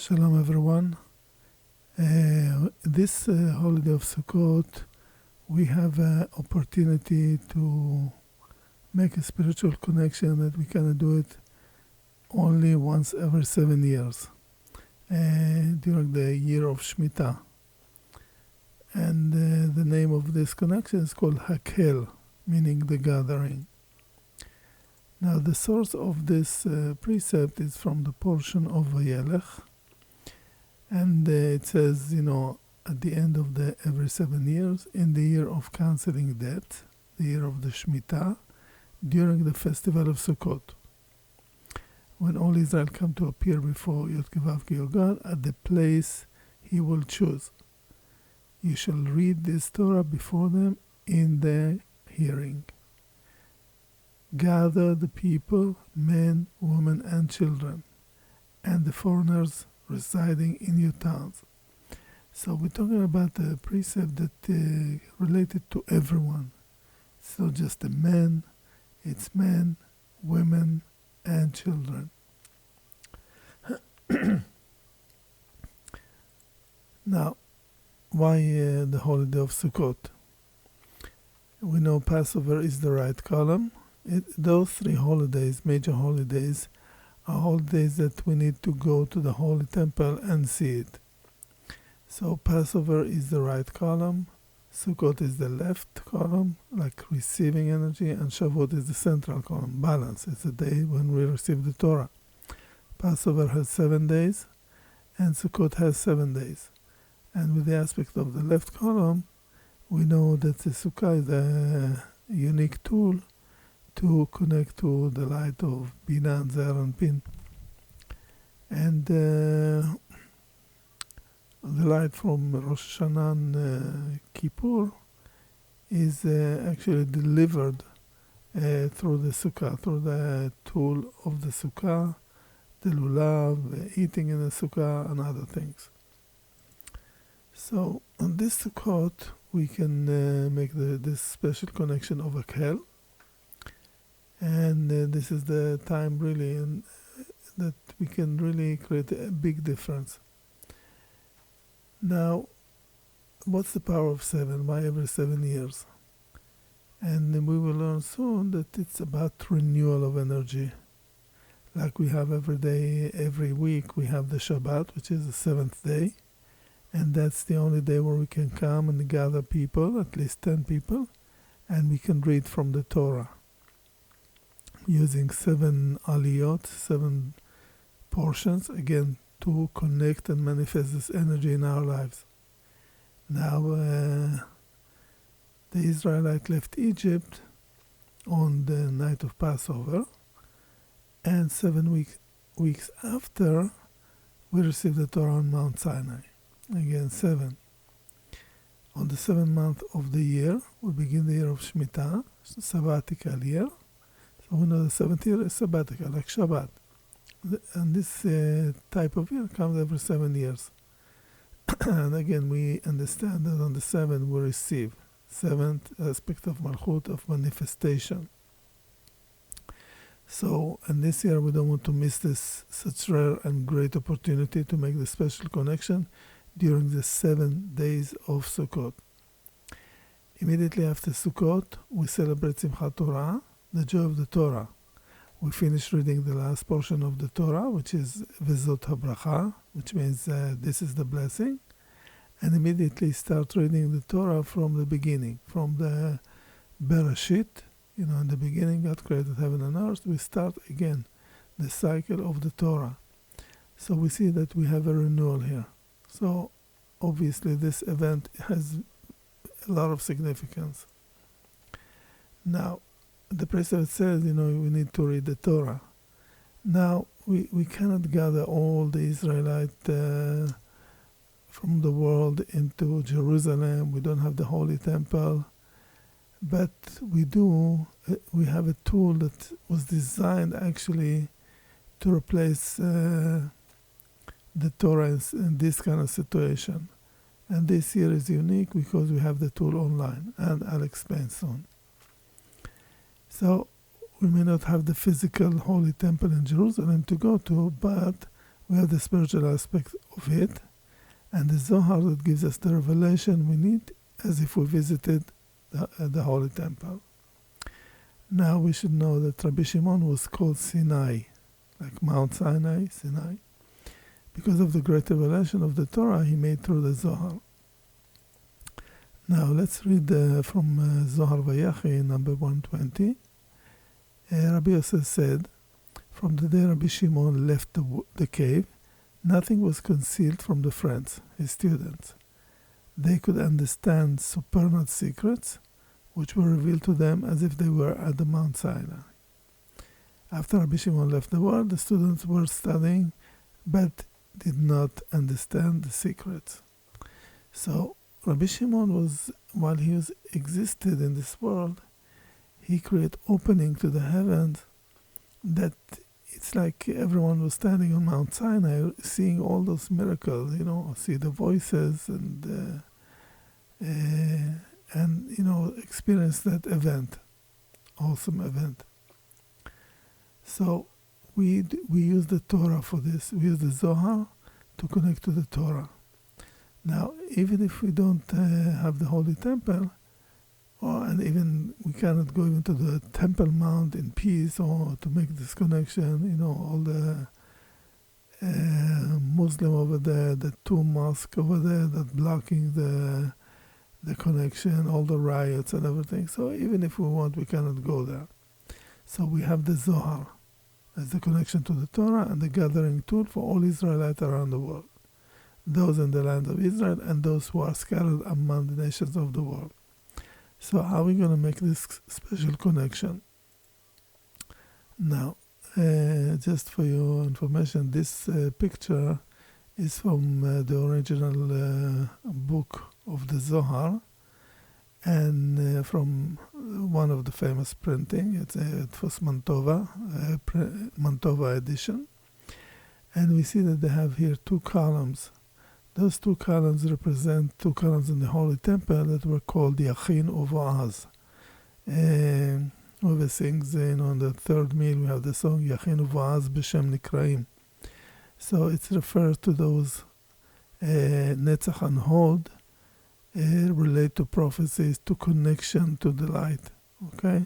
Shalom everyone. This holiday of Sukkot, we have an opportunity to make a spiritual connection that we cannot do it only once every 7 years during the year of Shemitah. And the name of this connection is called Hakel, meaning the gathering. Now the source of this precept is from the portion of Vayelech. And it says, at the end of every 7 years, in the year of canceling debt, the year of the Shemitah, during the festival of Sukkot, when all Israel come to appear before Yod Kevavki your God at the place he will choose. You shall read this Torah before them in their hearing. Gather the people, men, women, and children, and the foreigners residing in your towns. So we're talking about a precept that related to everyone. It's not just the men, it's men, women, and children. Now, why the holiday of Sukkot? We know Passover is the right column. Those three holidays, major holidays, are holidays that we need to go to the Holy Temple and see it. So Passover is the right column, Sukkot is the left column, like receiving energy, and Shavuot is the central column, balance. It's the day when we receive the Torah. Passover has 7 days, and Sukkot has 7 days. And with the aspect of the left column, we know that the Sukkah is a unique tool to connect to the light of Bina and Zer and Pin. And the light from Rosh Hashanah and Kippur is actually delivered through the Sukkah, through the tool of the Sukkah, the lulav, eating in the Sukkah, and other things. So on this Sukkot, we can make this special connection of Hakhel. And this is the time really that we can really create a big difference. Now, what's the power of 7? Why every 7 years? And we will learn soon that it's about renewal of energy. Like we have every day, every week, we have the Shabbat, which is the 7th day. And that's the only day where we can come and gather people, at least 10 people, and we can read from the Torah, using 7 aliyot, 7 portions, again, to connect and manifest this energy in our lives. Now, the Israelite left Egypt on the night of Passover, and 7 weeks after, we received the Torah on Mount Sinai. Again, 7. On the 7th month of the year, we begin the year of Shemitah, sabbatical year. So we know the 7th year is sabbatical, like Shabbat. And this type of year comes every 7 years. And again, we understand that on the 7th we receive 7th aspect of Malchut, of manifestation. So, and this year we don't want to miss this such rare and great opportunity to make the special connection during the 7 days of Sukkot. Immediately after Sukkot, we celebrate Simchat Torah, the joy of the Torah. We finish reading the last portion of the Torah, which is Vezot HaBracha, which means this is the blessing, and immediately start reading the Torah from the beginning, from the Bereshit. In the beginning God created heaven and earth. We start again the cycle of the Torah. So we see that we have a renewal here. So obviously this event has a lot of significance. Now, the precept says, we need to read the Torah. Now, we cannot gather all the Israelite from the world into Jerusalem. We don't have the Holy Temple. But we have a tool that was designed actually to replace the Torah in this kind of situation. And this year is unique because we have the tool online, and I'll explain soon. So we may not have the physical Holy Temple in Jerusalem to go to, but We have the spiritual aspect of it, and the Zohar that gives us the revelation we need as if we visited the Holy Temple. Now we should know that Rabbi Shimon was called Sinai, like Mount Sinai, Sinai, because of the great revelation of the Torah he made through the Zohar. Now let's read from Zohar Vayachi, number 120. Rabbi Yosef said, from the day Rabbi Shimon left the cave, nothing was concealed from the friends, his students. They could understand supernal secrets, which were revealed to them as if they were at the Mount Sinai. After Rabbi Shimon left the world, the students were studying, but did not understand the secrets. So Rabbi Shimon was, while he existed in this world, he created opening to the heavens that it's like everyone was standing on Mount Sinai, seeing all those miracles, see the voices and experience that event, awesome event. So we use the Torah for this. We use the Zohar to connect to the Torah. Now, even if we don't have the Holy Temple, and even we cannot go even to the Temple Mount in peace or to make this connection, all the Muslim over there, the two mosques over there that blocking the connection, all the riots and everything. So even if we want, we cannot go there. So we have the Zohar as the connection to the Torah and the gathering tool for all Israelites around the world, those in the land of Israel and those who are scattered among the nations of the world. So how are we going to make this special connection? Now, just for your information, this picture is from the original book of the Zohar, and from one of the famous printing. It was Mantova edition. And we see that they have here two columns. Those two columns represent two columns in the Holy Temple that were called Yachin Uva'az. Whoever sings, on the third meal, we have the song Yachin Uva'az B'Shem Nikraim. So it refers to those Netzach and Hod, relate to prophecies, to connection to the light. Okay?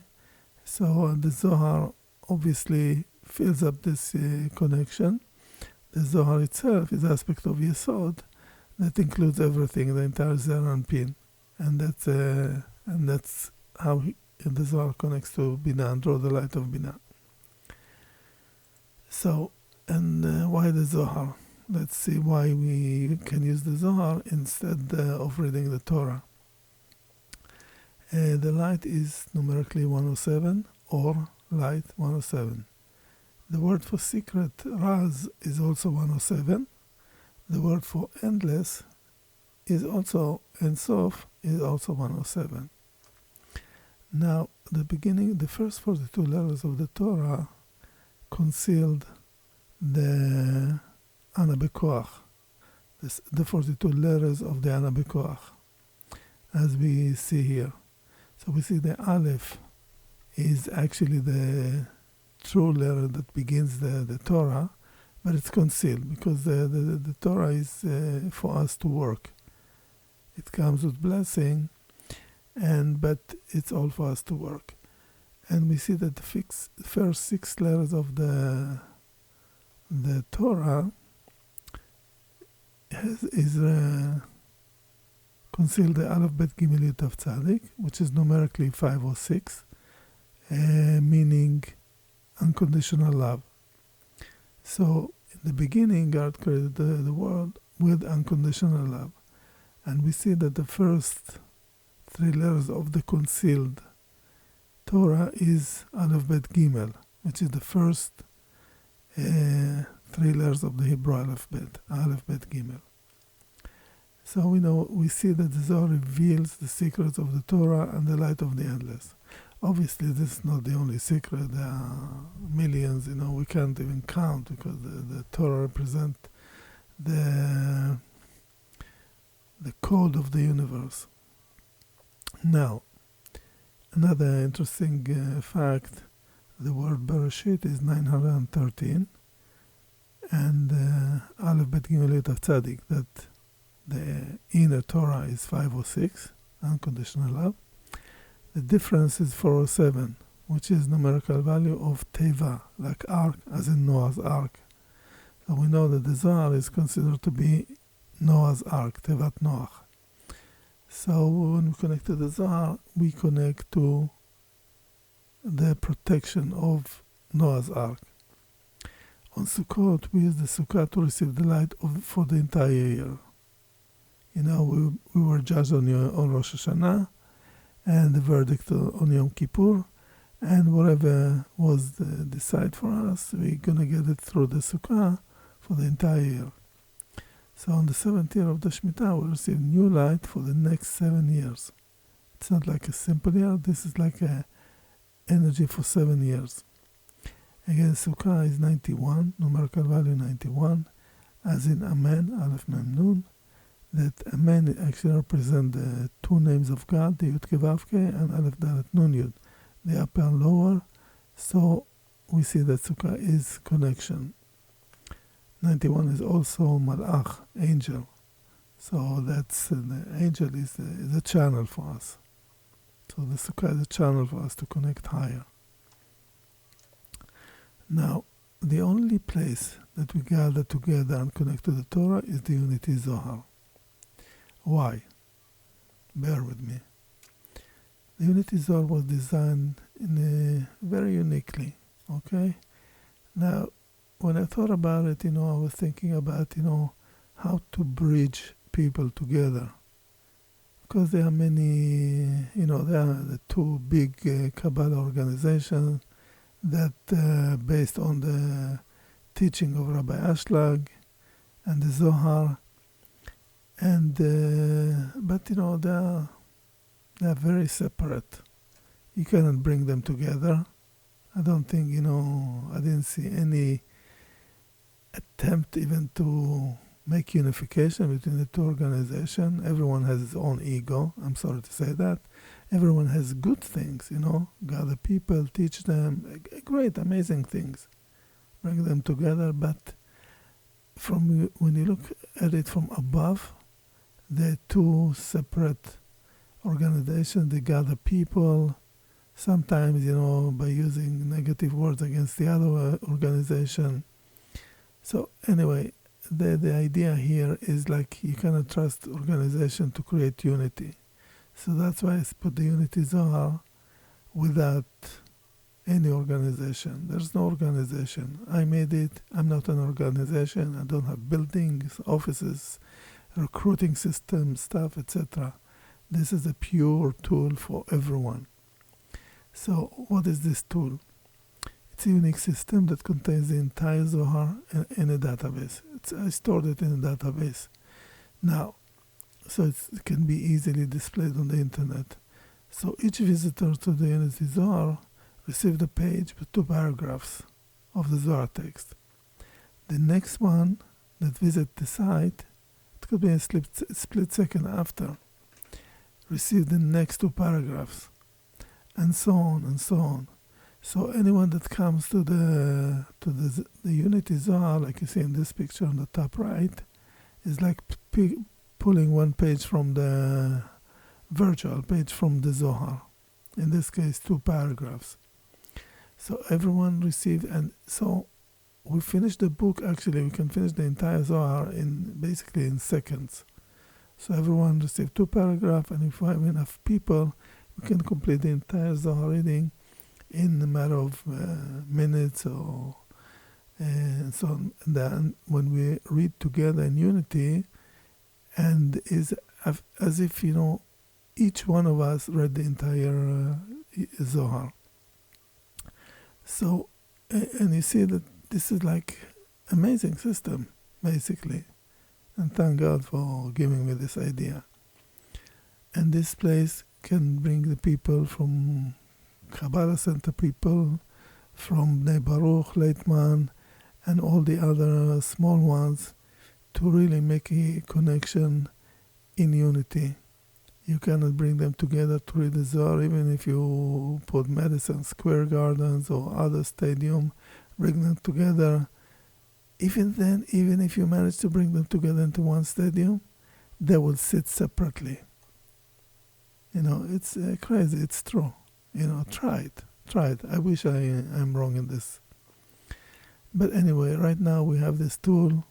So the Zohar obviously fills up this connection. The Zohar itself is aspect of Yesod that includes everything, the entire Zer and Pin. And that's how the Zohar connects to Binah and draw the light of Binah. So, and why the Zohar? Let's see why we can use the Zohar instead of reading the Torah. The light is numerically 107, or light 107. The word for secret, Raz, is also 107. The word for endless is also, Ein Sof, is also 107. Now, the first 42 letters of the Torah concealed the Ana B'Koach, the 42 letters of the Ana B'Koach, as we see here. So we see the Aleph is actually the true letter that begins the Torah, but it's concealed because the Torah is for us to work. It comes with blessing, but it's all for us to work. And we see that the first 6 letters of the Torah is concealed the Aleph Bet Gimel Yud Tav Tzadik, which is numerically 506, meaning unconditional love. So in the beginning, God created the world with unconditional love. And we see that the first 3 letters of the concealed Torah is Aleph Bet Gimel, which is the first 3 letters of the Hebrew alphabet, Aleph Bet Gimel. So we see that the Zohar reveals the secrets of the Torah and the light of the endless. Obviously, this is not the only secret. There are millions, we can't even count because the Torah represents the code of the universe. Now, another interesting fact, the word Bereshit is 913, and Aleph Bet Gimel Yud Tzadik, that the inner Torah is 506, unconditional love. The difference is 407, which is numerical value of Teva, like Ark, as in Noah's Ark. So we know that the Zohar is considered to be Noah's Ark, Tevat Noach. So when we connect to the Zohar, we connect to the protection of Noah's Ark. On Sukkot, we use the Sukkot to receive the light for the entire year. You know, we were judged on Rosh Hashanah, and the verdict on Yom Kippur, and whatever was decided for us, we're going to get it through the Sukkah for the entire year. So on the 7th year of the Shemitah, we receive new light for the next 7 years. It's not like a simple year, this is like a energy for 7 years. Again, Sukkah is 91, numerical value 91, as in Amen, Aleph Mem Nun. That Amen actually represents the two names of God, the Yud Ke Vav Ke and Aleph Dalet Nun Yud, the upper and lower. So we see that Sukkah is connection. 91 is also Malach, angel. So that's the angel is a channel for us. So the Sukkah is a channel for us to connect higher. Now, the only place that we gather together and connect to the Torah is the Unity Zohar. Why? Bear with me. The Unity Zohar was designed very uniquely, okay? Now, when I thought about it, I was thinking about, how to bridge people together. Because there are many, there are the two big Kabbalah organizations that based on the teaching of Rabbi Ashlag and the Zohar, and but they are very separate. You cannot bring them together. I don't think I didn't see any attempt even to make unification between the two organizations. Everyone has his own ego. I'm sorry to say that. Everyone has good things, gather people, teach them great, amazing things, bring them together. But when you look at it from above, they're two separate organizations. They gather people, sometimes, by using negative words against the other organization. So anyway, the idea here is like you cannot trust organization to create unity. So that's why I put the Unity Zohar without any organization. There's no organization. I made it. I'm not an organization. I don't have buildings, offices, recruiting system, stuff, etc. This is a pure tool for everyone. So what is this tool? It's a unique system that contains the entire Zohar in a database. I stored it in a database. Now, so it can be easily displayed on the internet. So each visitor to the Unity Zohar received a page with 2 paragraphs of the Zohar text. The next one that visits the site, it could be a split second after, received the next 2 paragraphs, and so on and so on. So anyone that comes to the Unity Zohar, like you see in this picture on the top right, is like pulling one page from the virtual page from the Zohar. In this case, 2 paragraphs. So everyone received, and so we finished the book. Actually, we can finish the entire Zohar basically in seconds. So everyone received 2 paragraphs, and if we have enough people, we can complete the entire Zohar reading in a matter of minutes or and so on. And then when we read together in unity, and is as if each one of us read the entire Zohar. So and you see that this is like amazing system basically, and thank God for giving me this idea. And this place can bring the people from Kabbalah Center, people from Bnei Baruch, Leitman, and all the other small ones, to really make a connection in unity. You cannot bring them together to read the Zohar, even if you put Madison Square Gardens or other stadium, bring them together. Even then, even if you manage to bring them together into one stadium, they will sit separately. It's crazy. It's true. Try it. Try it. I wish I'm wrong in this. But anyway, right now we have this tool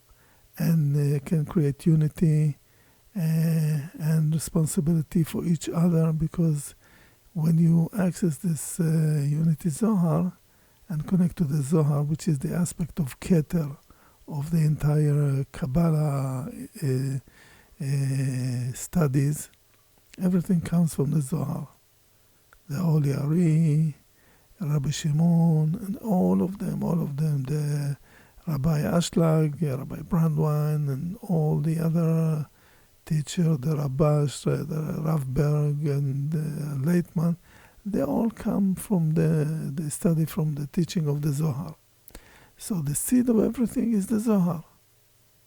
and can create unity and responsibility for each other, because when you access this Unity Zohar and connect to the Zohar, which is the aspect of Keter, of the entire Kabbalah studies, everything comes from the Zohar. The Holy Ari, Rabbi Shimon, and all of them, the Rabbi Ashlag, Rabbi Brandwein, and all the other teachers, the Rabash, the Ravberg, and the Leitman, they all come from they study from the teaching of the Zohar. So the seed of everything is the Zohar.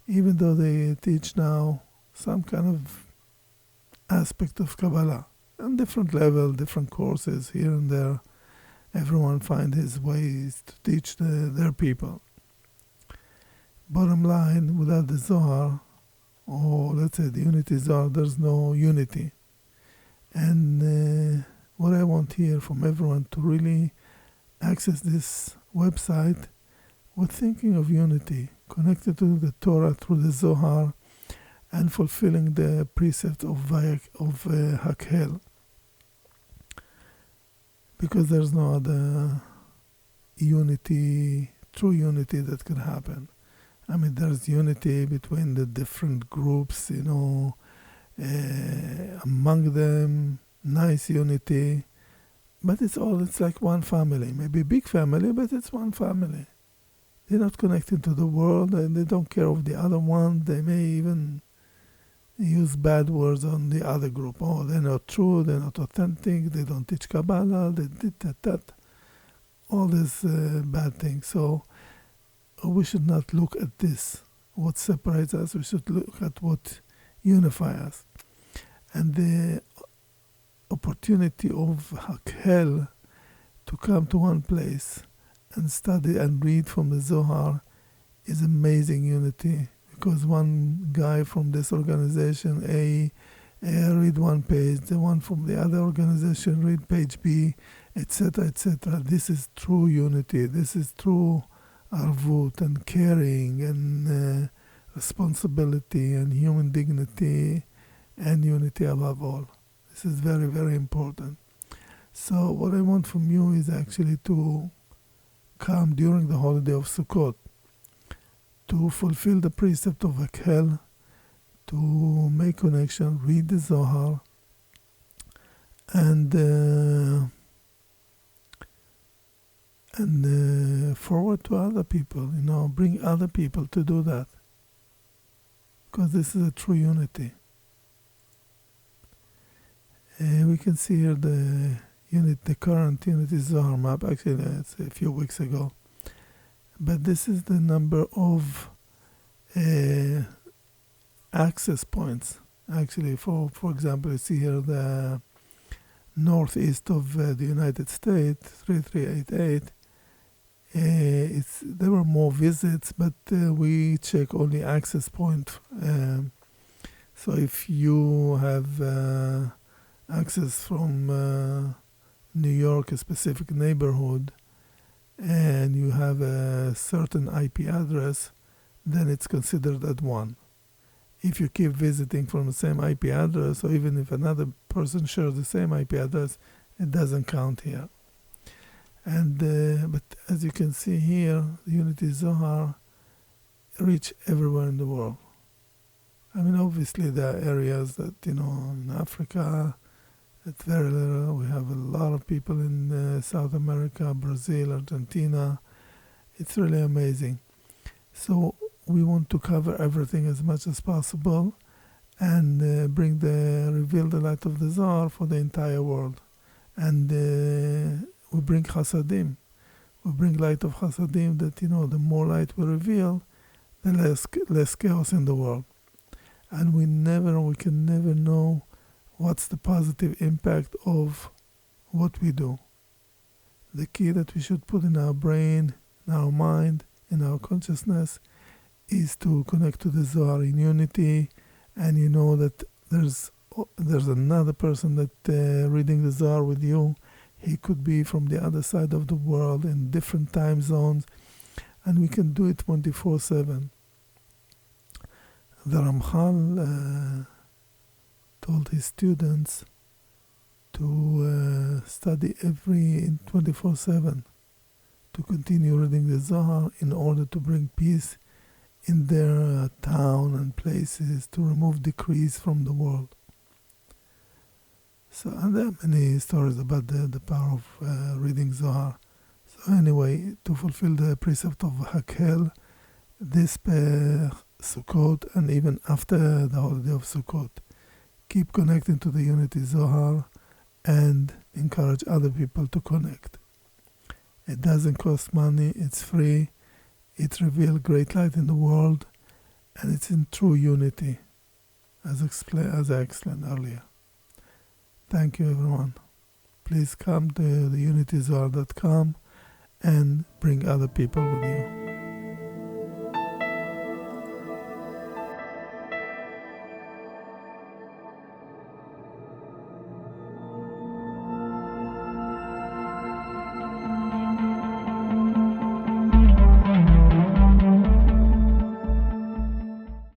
Even though they teach now some kind of aspect of Kabbalah, on different level, different courses here and there, everyone find his ways to teach their people. Bottom line, without the Zohar, or let's say the Unity Zohar, there's no unity. And what I want here from everyone to really access this website with thinking of unity, connected to the Torah through the Zohar, and fulfilling the precept of Hakhel. Because there's no other unity, true unity that can happen. I mean, there's unity between the different groups, among them, nice unity. But it's like one family, maybe a big family, but it's one family. They're not connected to the world, and they don't care of the other one. They may even use bad words on the other group. Oh, they're not true, they're not authentic, they don't teach Kabbalah, they did that. All these bad things. So we should not look at this, what separates us. We should look at what unifies us. And the opportunity of Hakhel to come to one place and study and read from the Zohar is amazing unity, because one guy from this organization A read one page, the one from the other organization read page B, etc., etc. This is true unity. This is true arvut and caring and responsibility and human dignity and unity above all. This is very, very important. So what I want from you is actually to come during the holiday of Sukkot, to fulfill the precept of Hakel, to make connection, read the Zohar, and forward to other people, bring other people to do that, because this is a true unity. We can see here the current Unity Zohar map. Actually, it's a few weeks ago. But this is the number of access points. Actually, for example, you see here the northeast of the United States, 3388. There were more visits, but we check only access point. So if you have access from New York, a specific neighborhood, and you have a certain IP address, then it's considered at one. If you keep visiting from the same IP address, or even if another person shares the same IP address, it doesn't count here. And but as you can see here, the Unity Zohar reach everywhere in the world. I mean, obviously there are areas that, in Africa, it's very little. We have a lot of people in South America, Brazil, Argentina. It's really amazing. So we want to cover everything as much as possible and reveal the light of the Zohar for the entire world. And we bring chasadim. We bring light of chasadim that, the more light we reveal, the less chaos in the world. And we can never know what's the positive impact of what we do. The key that we should put in our brain, in our mind, in our consciousness, is to connect to the Zohar in Unity, and you know that there's another person that reading the Zohar with you. He could be from the other side of the world in different time zones, and we can do it 24/7. The Ramchal told his students to study every 24/7, to continue reading the Zohar in order to bring peace in their town and places, to remove decrees from the world. So, and there are many stories about the power of reading Zohar. So anyway, to fulfill the precept of Hakel, this Sukkot and even after the holiday of Sukkot, keep connecting to the Unity Zohar and encourage other people to connect. It doesn't cost money, it's free, it reveals great light in the world, and it's in true unity, as I explained earlier. Thank you, everyone. Please come to the unityzohar.com and bring other people with you.